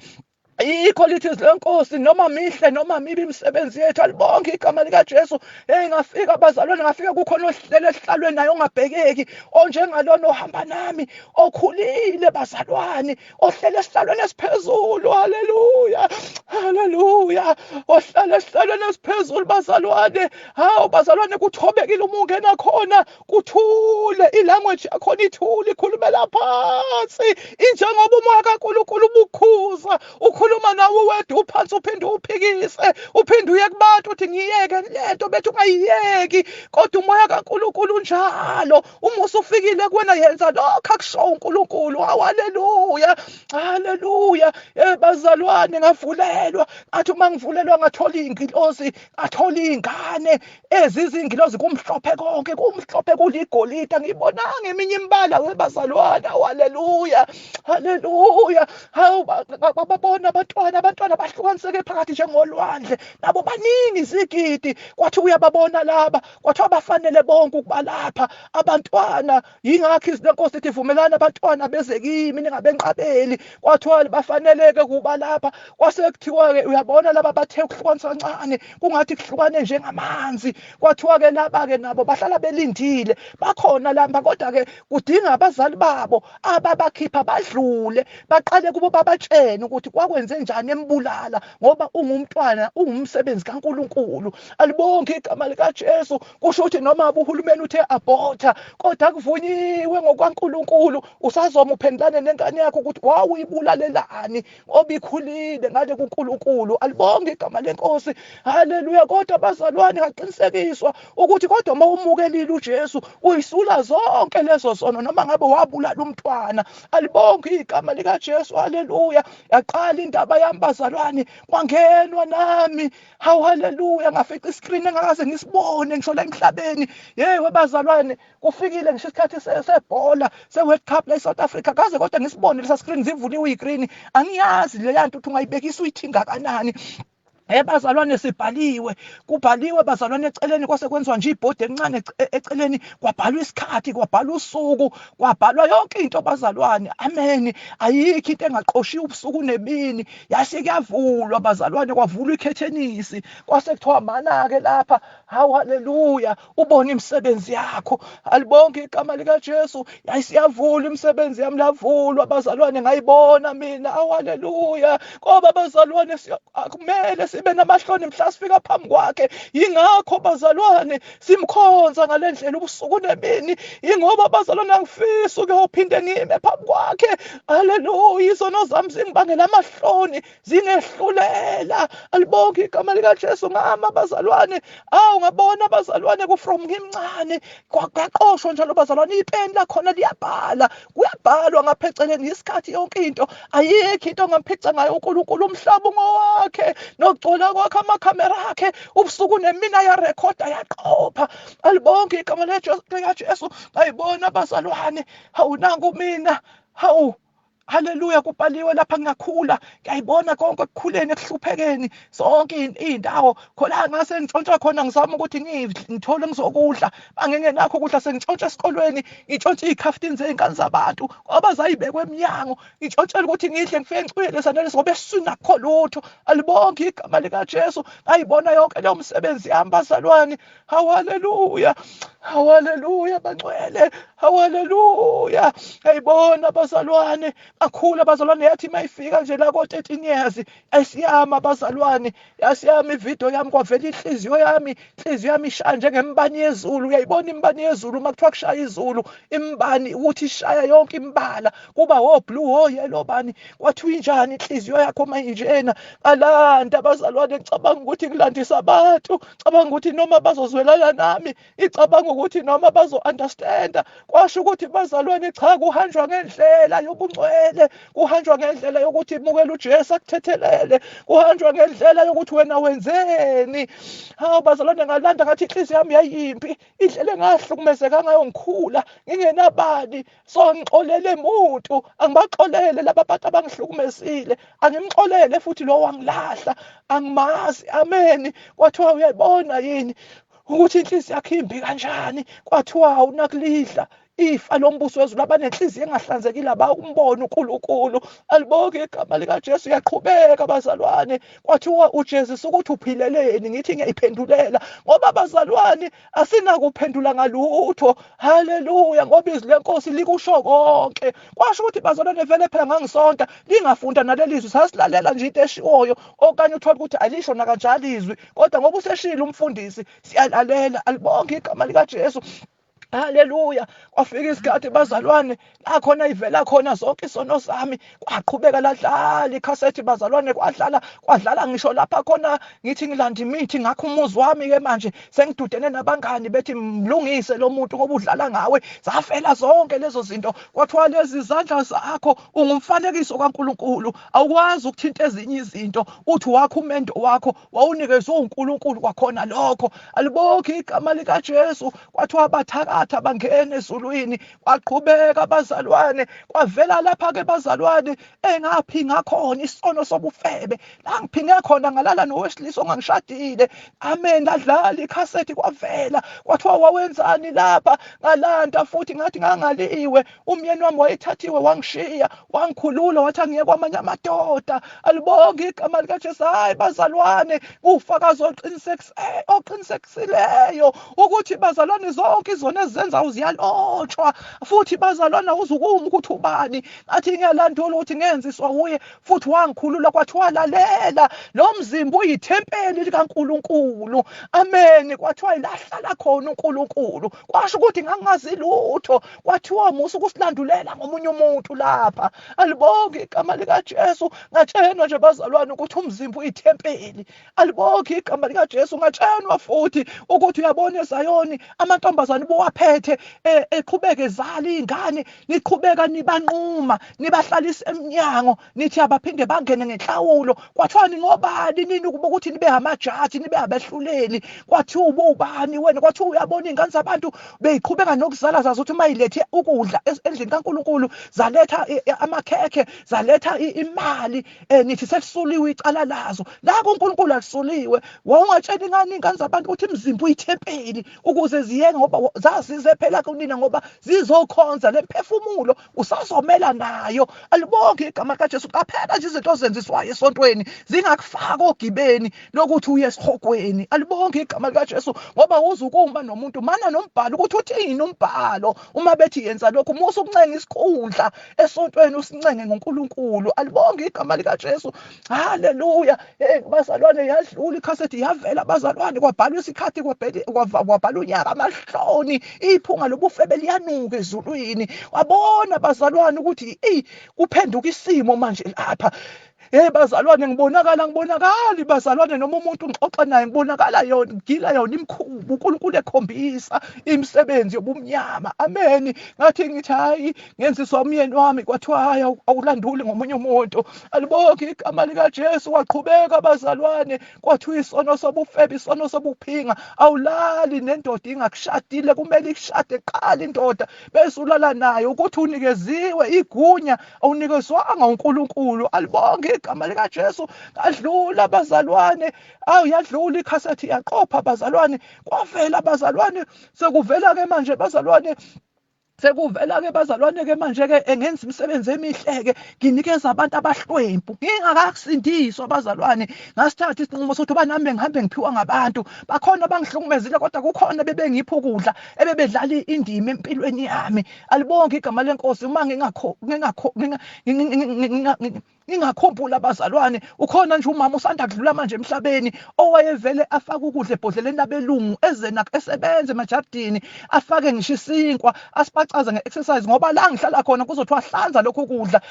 Yikho lithi lenkosi noma mihle noma mibi imisebenzi yethu. Alibonge igama likaJesu. Ngafika bazalwane, ngafika kukhona ohlele esihlalweni naye ongabhekeki, onjengalona ohamba nami, okhulile bazalwane, ohlele esihlalweni esiphezulu. Haleluya. Haleluya. Ohlala esihlalweni esiphezulu bazalwane. Hawu bazalwane, kuthobekile uma ungena khona, kuthule, ilanguage yakhona ithule, ikhulumela phansi, injengoba umoya kaNkulunkulu ubukhuza. Ukhuluma nawe wedwa uphansi, uphinde uphikise, uphinde uye kubantu uthi ngiyeke lento, bethi ungayiyeki, kodwa umoya kaNkulunkulu njalo uma usufikile kuwena yenza lokho akusho uNkulunkulu. Haleluya. Haleluya. Bazalwane, ngavulelwa, ngathi uma ngivulelwa ngathola iy'ngilozi, ngathola iy'ngane ezizingilozi, kumhlophe konke, kumhlophe kuligolide, ngibonanga eminye imbala webazalwane. Haleluya. Haleluya. Hawu, babona abantwana bahlukaniseke phakathi njengolwandle, nabo baningi izigidi. Kwathi uyababona laba, kwathiwa bafanele bonke ukuba lapha abantwana. Yingakho iNkosi ithi vumelana abantwana beze kimi ningabenqabeli. Kwathiwa bafaneleke kuba lapha. Kwase kuthiwa-ke uyabona laba bathe ukuhlukanisa kancane kungathi kuhlukane njengamanzi. Kwathiwa-ke laba-ke nabo bahlala belindile, bakhona lamba, kodwa-ke kudinga abazali babo ababakhipha badlule, baqale kubo babatshene ukuthi kwakwenze njani embulala, ngoba ungumntwana, ungumsebenzi kaNkulunkulu. Alibonge igama likaJesu. Kusho ukuthi noma uhulumeni uthe aborta, kodwa kuvunyiwe ngokwaNkulunkulu. Usazoma uphendulane nengane yakho ukuthi wawuyibulalelani ngoba ikhulile ngale kuNkulunkulu. Alibonge igama leNkosi. Haleluya. Kodwa bazalwane, ngaqinisekiswa ukuthi kodwa uma umukelile uJesu uyisula zonke lezo zono, noma ngabe wabulala umntwana. Alibonge igama likaJesu. Haleluya. Yaqala indaba yami bazalwane, kwangenwa nami. Hawu, haleluya. Ngafica iskrini engakaze ngisibone ngisho la emhlabeni. Webazalwane, kufikile ngisho isikhathi sebhola se-World Cup la eSouth Africa, kaze kodwa ngisibone lesa skrini zivuliwe iy'krini. Angiyazi leya nto ukuthi ungayibekisa uyithi ngakanani. Bazalwane, sibhaliwe, kubhaliwe bazalwane, eceleni kwase kwenziwa nje ibhodi encane, eceleni kwabhalwa isikhathi, kwabhalwa usuku, kwabhalwa yonke into bazalwane. Amen. Ayikho into engaqoshiwe ubusuku nemini. Yase kuyavulwa bazalwane, kwavulwa ikhethenisi, kwase kuthiwa mana-ke lapha. Hawu, haleluya, ubone imisebenzi yakho. Alibonge igama likaJesu. Yayisiyavulwa imisebenzi yami, lavulwa bazalwane, ngayibona mina. Hawu, haleluya. Ngoba bazalwane, kumele sibe namahloni mhla sifika phambi kwakhe. Yingakho bazalwane simkhonza ngalendlela ubusuku nemini, ingoba bazalwane angifisi ukuyophinde ngime phambi kwakhe. Haleluya, izono zami zingibangela amahloni, zingehlulela. Alibonke igama likaJesu ngama bazalwane. Ngabona bazalwane from ngimncane kwaqoshwa njalo bazalwane, ipeni lakhona liyabhala, kuyabhalwa ngapha eceleni isikhathi yonke into. Ayikho into ongamphica ngayo uNkulunkulu. Umhlaba ngowakhe nokugcola kwakhe, amakhamera akhe ubusuku nemini ayarekhoda, ayaqopha. Alibonke igama likaJesu. Ayibona bazalwane, hawu nangu mina, hawu haleluya, kubhaliwe lapha ngingakhula, ngiyayibona konke ekukhuleni, ekuhluphekeni, zonke iy'ndawo khona ngase ngitshontsha khona, ngizama ukuthi ngithole ngizokudla. Mangingenakho ukudla sengitshontsha esikolweni, ngitshontsha iy'khaftini zey'ngane zabantu ngoba zayibekwe emnyango, ngitshontshela ukuthi ngidle, ngifike ngicwile sanalesi ngoba esiswini akukho lutho. Alibonke igama likaJesu. Ngayibona yonke leyo msebenzi yami bazalwane. Hawu haleluya, hawu haleluya bangcwele, hawu haleluya. Ngayibona bazalwane, akhula bazalwane, yathi mayifika nje la ko-13 years ayisiyama bazalwane, yasiyama ividiyo yami, kwavela inhliziyo yami ishaya njengembani yezulu. Uyayibona imbani yezulu uma kuthiwa kushaya izulu, imbani ukuthi ishaya yonke imbala, kuba wo-blue wo-yellow bani. Kwathiwa injani inhliziyo yakho uma injena? Alanda bazalwane, ngicabanga ukuthi ngilandisa abantu, ngicabanga ukuthi noma bazozwelana nami, ngicabanga ukuthi noma bazo-understanda. Kwasho ukuthi bazalwane, cha, kuhanjwa ngendlela yobungcwele, kuhanjwa ngendlela yokuthi mukela uJesu akuthethelele, kuhanjwa ngendlela yokuthi wena wenzeni. Hawu bazalwane, ngalanda ngathi inhliziyo yami yayimpi, indlela engahlukumezeka ngayo ngikhula ngingenabani. So ngixolele muntu, angibaxolele laba bantu abangihlukumezile, angimxolele futhi lo wangilahla, angimazi. Amen. Kwathiwa uyayibona yini ukuthi inhliziyo yakho imbi kanjani? Kwathiwa awunakulidla ifa lombuso wezulu. Abanenhliziyo engahlanzekile abawumbona uNkulunkulu. Alibonke igama likaJesu. Uyaqhubeka bazalwane. Kwathiwa uJesus ukuthi uphileleni, ngithi ngiyayiphendulela ngoba bazalwane asinakuphendula ngalutho. Haleluya, ngoba izwi lenkosi likusho konke. Kwasho ukuthi bazalwane, vele phela ngangisonta lingafunda naleli zwi, sasilalela nje into eshiwoyo, okanye uthola ukuthi alisho nakanjalo izwi, kodwa ngoba useshilo umfundisi siyalalela. Alibonke igama likaJesu. Haleluya. Kwafika isikhathi bazalwane la khona ivela khona zonke isono zami, kwaqhubeka ladlala ikhasethi bazalwane, kwadlala ngisho lapha khona ngithi ngilanda imithi. Ngakho umuzi wami-ke manje sengidudene nabangani bethi mlungise lo muntu ngoba udlala ngawe. Zafela zonke lezo zinto. Kwathiwa lezi izandla zakho ungumfanekiso kaNkulunkulu, awukwazi ukuthinta ezinye izinto. Uthi wakho umendo wakho wawunikezwe uNkulunkulu kwakhona lokho. Alibonke igama likaJesu. Kwathiwa bathaka bangena ezulwini, kwaqhubeka bazalwane. Kwavela lapha-ke bazalwane engaphinga khona isono sobufebe, la ngiphinge khona ngalala nowesilisa ongangishadile. Amen. Ladlala ikhasethi, kwavela kwathiwa wawenzani lapha? Ngalanda futhi ngathi ngangaliwe, umyeni wami wayethathiwe wangishiya, wangikhulula, wathi angiye kwamanye amadoda. Alibonke igama likaJesu. Hayi bazalwane, ufakazi oqinisekisileyo ukuthi bazalwane zonke izona ezenzayo ziyalotshwa, futhi bazalwane awuzukuma ukuthi ubani. Athi ngiyalandula ukuthi ngenziswa uye, futhi wangikhulula. Kwathiwa lalela, lo mzimba uyithempeli likaNkulunkulu. Amen. Kwathiwa ilahlala khona uNkulunkulu. Kwasho ukuthi ngangazi lutho. Kwathiwa musa ukusilandulela ngomunye umuntu lapha. Alibonke igama likaJesu. Ngatshenwa nje bazalwane ukuthi umzimba uyithempeli. Alibonke igama likaJesu. Ngatshenwa futhi ukuthi uyabona eZayoni amantombazane bowaphethe eqhubeke ezala iy'ngane, niqhubeka nibanquma, nibahlalisa emnyango, nithi abaphinde bangene ngenhlawulo. Kwathiwa ningobani nini ukuthi nibe amajaji, nibe abehluleli? Kwathiwa ubani wena? Kwathiwa uyabona iy'ngane zabantu beyiqhubeka nokuzala, zazi ukuthi uma yilethe ukudla endlini kaNkulunkulu, zaletha amakhekhe, zaletha imali, nithi selisuliwe icala lazo. La kuNkulunkulu alisuliwe. Wawungatshela ingane iy'ngane zabantu ukuthi imizimba uyithempeli ukuze ziyenge, ngoba zize phela kunina ngoba zizokhonza lemphefumulo usazomela nayo. Alibonge igama likaJesu. Qaphela nje izinto ozenziswayo esontweni zingakufaka ogibeni lokuthi uye esihogweni. Alibonge igama likaJesu ngoba uzukuma nomuntu mana nombhalo ukuthi uthini umbhalo uma bethi yenza lokhu musa ukuncenga isikhundla esontweni usincenge ngoNkulunkulu. Alibonge igama likaJesu. Haleluya. Bazalwane yadlula ikhasethi yavela bazalwane kwabhalwa isikhathi kwabhalwa unyaka amahloni iphunga lobufebe liyanuka ezulwini. Wabona bazalwane ukuthi kuphenduka isimo manje lapha. Bazalwane ngibonakali bazalwane noma umuntu ngixoxa naye ngibonakala yona ngila yona imkhubu uNkulunkulu ekhombisa imisebenzi yobumnyama. Amen. Ngathi ngithi hayi ngenziswa umyeni wami kwathiwa hayi awulanduli ngomunye umuntu. Alibonge igama likaJesu. Waqhubeka bazalwane kwathiwa isono sobufebe isono sobuphinga awulali nendoda ingakushadile kumele ikushade qala indoda bese ulala nayo ukuthi unikeziwe igunya awunikezwanga uNkulunkulu. Alibonge igama likaJesu. Adlula bazalwane yadlula ikhasethi yaqopha bazalwane kwavela bazalwane sekuvela-ke manje bazalwane sekuvela-ke bazalwane-ke manje-ke engenza imisebenzi emihle-ke nginikeza abantu abahlwempu ngingakakusindiswa bazalwane. Ngasithatha isinqumo sokuthi uba nami ngihambe ngiphiwa ngabantu bakhona bangihlukumezile kodwa kukhona bebengipha ukudla ebebedlala indima empilweni yami. Alibonge igama lenkosi. Uma ngingakhumbula bazalwane ukhona nje umama usanda kudlula manje emhlabeni owayevele afake ukudla ebhodleleni labelungu esebenze emajardini afake ngisho isinkwa asibacaza nge-exercise ngoba la ngihlala khona kuzothiwa hlanza lokhu kudla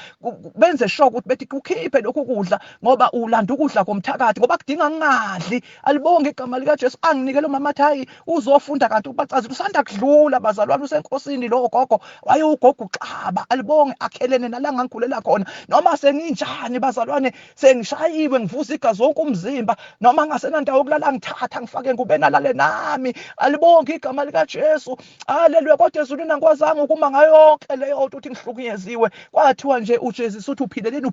benze sure ukuthi bethi kukhiphe lokhu kudla ngoba ulanda ukudla komthakathi ngoba kudinga ngingadli. Alibonge igama likaJesu. Anginikele umama athi hayi uzofunda kanti ubacazile usanda kudlula bazalwane usenkosini lo gogo wayewugogo uxaba. Alibonge akhelene nala ngangikhulela khona noma senginjani bazalwane sengishayiwe ngivuza igazi wonke umzimba noma ngasenandawo yokulala ngithatha ngifake ngube nalale nami. Alibonge igama likaJesu. Haleluya. Kodwa ezulwini angikwazanga ukuma ngayonke leyo nto uthi ngihlukunyeziwe kwathiwa nje uJesu uthi uphileleni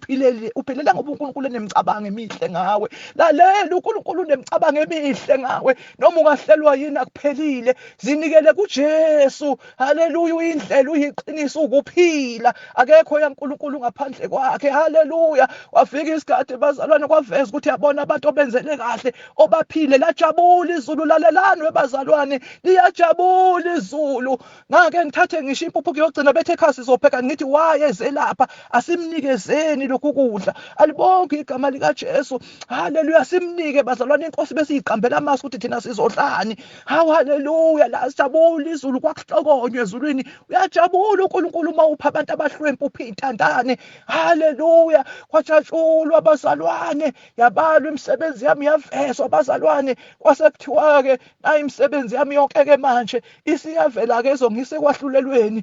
uphilela ngoba uNkulunkulu enemicabango emihle ngawe. Lalela uNkulunkulu unemicabango emihle ngawe noma ungahlelwa yini akuphelile zinikele kuJesu. Haleluya. Uyindlela uyiqiniso ukuphila akekho yaNkulunkulu ngaphandle kwakhe. Haleluya. Wafika isikhathi bazalwane kwaveza ukuthi yabona abantu obenzele kahle obaphile lajabula izulu. Lalelani webazalwane liyajabula izulu. Ngake ngithathe ngisho impuphu kuyogcina bethe ekhaya sizopheka ngithi wayeze lapha asimnikezeni lokhu kudla. Alibonge igama likaJesu. Haleluya. Simnike bazalwane inkosi besiyiqambela amasi ukuthi thina sizodlani. Hawu haleluya. La sijabula izulu kwakuhlokonywe ezulwini. Uyajabula uNkulunkulu uma upha abantu abahlwempu uphi intandane. Haleluya. Kwajatshulwa bazalwane yabalwa imisebenzi yami yavezwa bazalwane kwasekuthiwa-ke nayi imisebenzi yami yonke-ke manje isiyavela-ke ezongisa ekwahlulelweni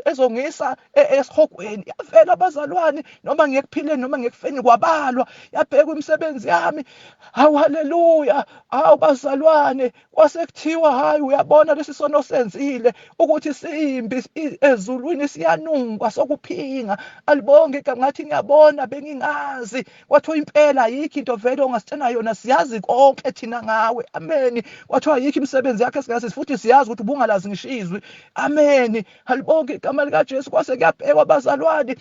ezongisa esihogweni yavela bazalwane noma ngiyekuphileni noma ngiyekufeni kwabalwa yabhekwa imisebenzi yami. Hawu haleluya. Hawu bazalwane kwasekuthiwa hayi uyabona lesi sono senzile ukuthi simbi ezulwini siyanungwa sokuphinga. Alibonge igama ngathi ngiyabona bengingazi kwathiwa impela ayikho into vele ongasitshena yona siyazi konke thina ngawe. Amen. Kwathiwa ayikho imisebenzi yakhe singazi futhi siyazi ukuthi ubungalazi ngishizwe. Amen. Alibonge igama likaJesu. Kwase kuyabhekwa bazalwane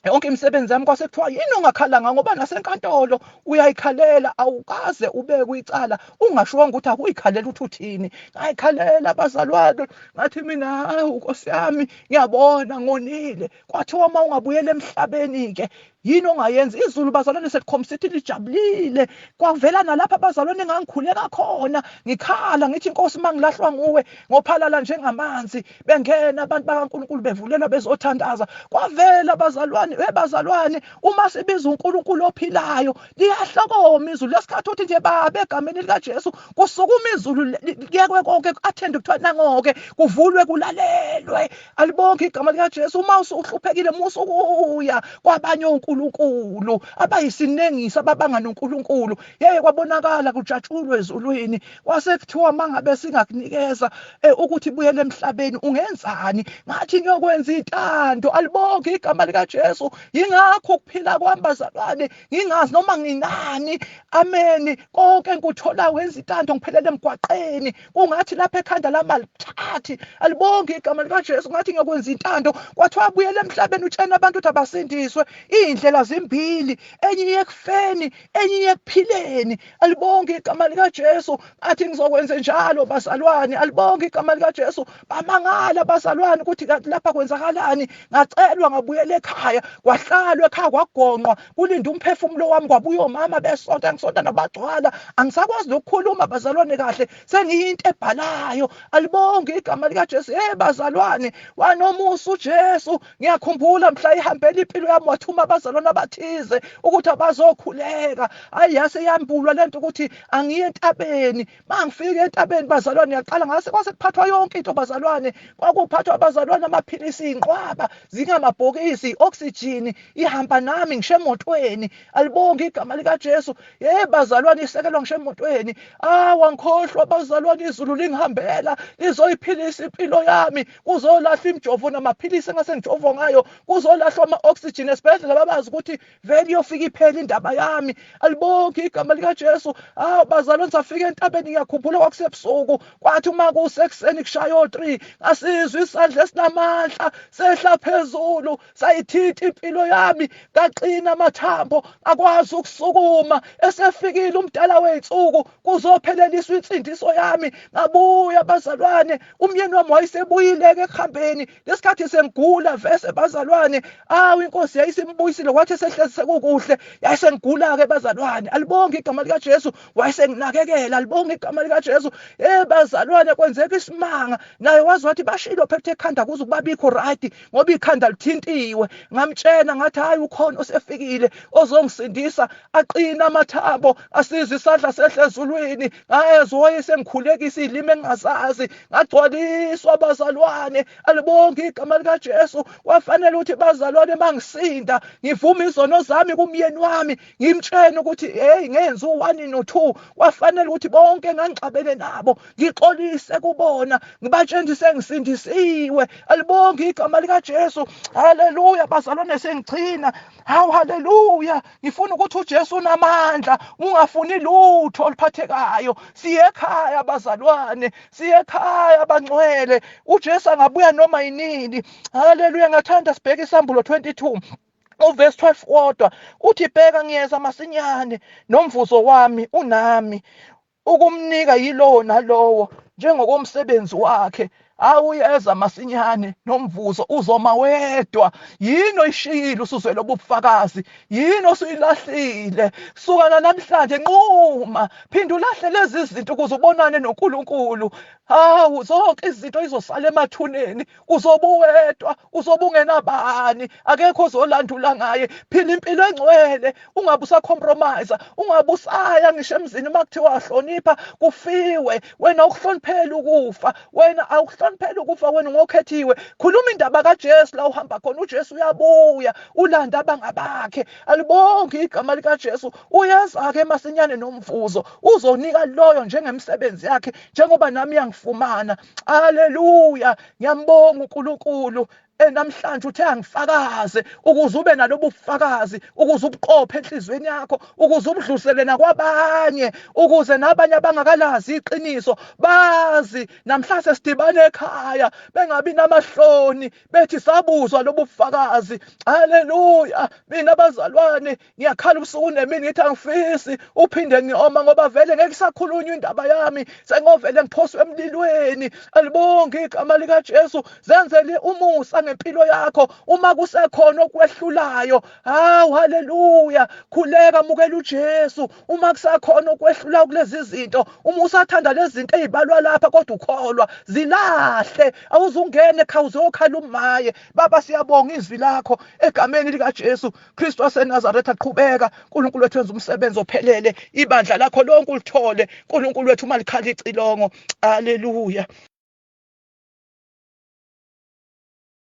yonke imisebenzi yami kwasekuthiwa yini ongakhalanga ngoba nasenkantolo uyayikhalela awukaze ube kwicala ungashonga ukuthi akuyikhalela ukuthi uthini. Ngayikhalela bazalwane ngathi mina hawu Nkosi yami ngiyabona ngonile. Kwathiwa uma ungabuyela emhlabeni-ke yini ongayenza. Izulu bazalwane selikhombisa ukuthi lijabulile. Kwavela nalapha bazalwane engangikhuleka khona ngikhala ngithi Nkosi mangilahlwa nguwe ngophalala njengamanzi bengena abantu bakaNkulunkulu bevulelwa bezothandaza. Kwavela bazalwane uma sibiza uNkulunkulu ophilayo liyahlokoma izulu lesikhathi uthi nje baba egameni likaJesu kusukuma izulu kuyekwe konke athende kuthiwa nangoke kuvulwe kulalelwe. Alibonke igama likaJesu. Uma usuhluphekile musukuya kwabanye noNkulunkulu abayisinengisa ababanga noNkulunkulu. Yeke kwabonakala kujatshulwe ezulwini kwasekuthiwa mangabe singakunikeza ukuthi buyele emhlabeni ungenzani. Ngathi ngiyokwenza intando. Alibonge igama likaJesu. Yingakho ukuphila kwami bazalwane ngingazi noma nginani. Amen. Konke ngikuthola wenza intando ngiphelele emgwaqeni kungathi lapha ekhanda lami alithathi. Alibonge igama likaJesu. Ngathi ngiyokwenza intando kwathiwa buyele emhlabeni utshena abantu ukuthi abasindiswe. Iy'ndlela zimbili, enye iye ekufeni enye iye ekuphileni. Alibonge igama likaJesu. Ngathi ngizokwenza njalo bazalwane. Alibonge igama likaJesu. Bamangala bazalwane ukuthi kanti lapha kwenzakalani. Ngacelwa ngabuyela ekhaya kwahlalwa ekhaya kwagonqwa kulinda umphefumulo wami kwabuya omama besonta ngisonta nabagcwala. Angisakwazi nokukhuluma bazalwane kahle sengiyinto ebhalayo. Alibonge igama likaJesu. Bazalwane wanomusa uJesu. Ngiyakhumbula mhla ihambela impilo yami wathuma abazalwane abathize ukuthi abazokhuleka. Hayi yase yambulwa lento ukuthi angiye entabeni. Mangifika entabeni bazalwane ngiyaqala ngase kwase kuphathwa yonke into bazalwane. Kwakuphathwa abazalwane amaphilisi inqwaba zingamabhokisi oxygen ihamba nami ngisho emotweni. Alibonge igama likaJesu. Bazalwane isekelwa ngisho emotweni. Wangikhohlwa bazalwane izulu lingihambela lizoyiphilisa impilo yami. Kuzolahla imjovo namaphilisi engase ngijova ngayo. Kuzolahlwa ama-oxygen esibhedlela babazi ukuthi vele iyofika iphela indaba yami. Alibonge igama likaJesu. Bazalwane safika entabeni ngiyakhumbula kwakusebusuku kwathi uma kusekuseni kushaya o-3 ngasizwa isandla esinamandla sehla phezulu sayithinta impilo yami ngaqina amathambo akwazi ukusukuma. Esefikile umdala wey'nsuku kuzopheleliswa insindiso yami. Ngabuya bazalwane umyeni wami wayesebuyile-ke ekuhambeni lesikhathi sengigula vese bazalwane. Inkosi yayisimbuyisile kwathi sehlezi sekukuhle yayisengigula-ke bazalwane. Alibonge igama likaJesu. Wayesenginakekela. Alibonge igama likaJesu. Bazalwane kwenzeka isimanga naye wazi wathi bashilo phethe ekhanda kuze ukubabikho right ngoba ikhanda lithintiwe. Ngamtshena ngathi hayi ukhona osefikile ozongisindisa aqina amathambo asiza isandla sehle ezulwini. Ngayezwa wayesengikhulekisa ilimi engingazazi ngagcwaliswa bazalwane. Alibonge igama likaJesu. Kwafanele ukuthi bazalwane mangisinda ngivume izono zami kumyeni wami ngimtshene ukuthi ngenza u1 no2. Kwafanele ukuthi bonke ngangixabene nabo ngixolise kubona ngibatshene sengisindisiwe. Alibonge igama likaJesu. Haleluya bazalwane sengichina. Haleluya. Ngifuna ukuthi uJesu unamandla ungafuni lutho oluphathekayo. Siye ekhaya bazalwane. Siye ekhaya bangcwele. uJesu angabuya noma yinini. Haleluya. Ngathanda sibheke isambulo 22 uverse 12 kodwa uthi bheka ngiyeza masinyane nomvuzo wami unami ukumnika yilowo nalowo njengokomsebenzi wakhe. Awuyeza masinyane nomvuzo uzoma wedwa. Yini oyishilo usuzwele ubufakazi? Yini osuyilahlile? Sukana namhlanje nquma phinda ulahle lezi zinto ukuze ubonane noNkulunkulu. Zonke izinto izosala emathuneni. Uzobuwedwa, uzobungenabani. Akekho ozolandula ngaye. Phila impilo engcwele. Ungabe usacompromise. Ungabe usaya ngisho emzini makuthiwa wahlonipha kufiwe. Wena ukuhloniphela ukufa. Wena awuhloniphela ukufa. Wena ngokhethiwe. Khuluma indaba kaJesu la uhamba khona. uJesu uyabuya ulanda abangabakhe. Alibonge igama likaJesu. Uyeza-ke masinyane nomvuzo. Uzonika loyo njengemsebenzi yakhe njengoba nami yangifumana. Haleluya. Ngiyambonga uNkulunkulu. Namhlanje uthe angifakaze ukuze ube nalobu bufakazi, ukuze ubuqophe enhlizweni yakho, ukuze ubudlusele nakwabanye, ukuze nabanye abangakalazi iqiniso bazi. Namhlanje sidibane ekhaya bengabi namahloni bethi sabuzwa lobu bufakazi. Haleluya. Mina bazalwane ngiyakhala ubusuku nemini ngithi angifisi uphinde ngioma ngoba vele ngeke sakhulunywa indaba yami sengovele ngiphoswe emlilweni. Alibonge igama likaJesu. Zenzele umusa ngempilo yakho uma kusekhona okwehlulayo. Haleluya. Khuleka mukela uJesu uma kusakhona okwehlula kulezi zinto. Uma usathanda lezi zinto ezibalwa lapha kodwa ukholwa zilahle. Awuzungene ekhaya uzokhala umaye. Baba siyabonga izwi lakho egameni likaJesu Kristu waseNazaretha. Qhubeka uNkulunkulu wethu wenza umsebenzi ophelele. Ibandla lakho lonke ulithole uNkulunkulu wethu uma likhala icilongo. Haleluya.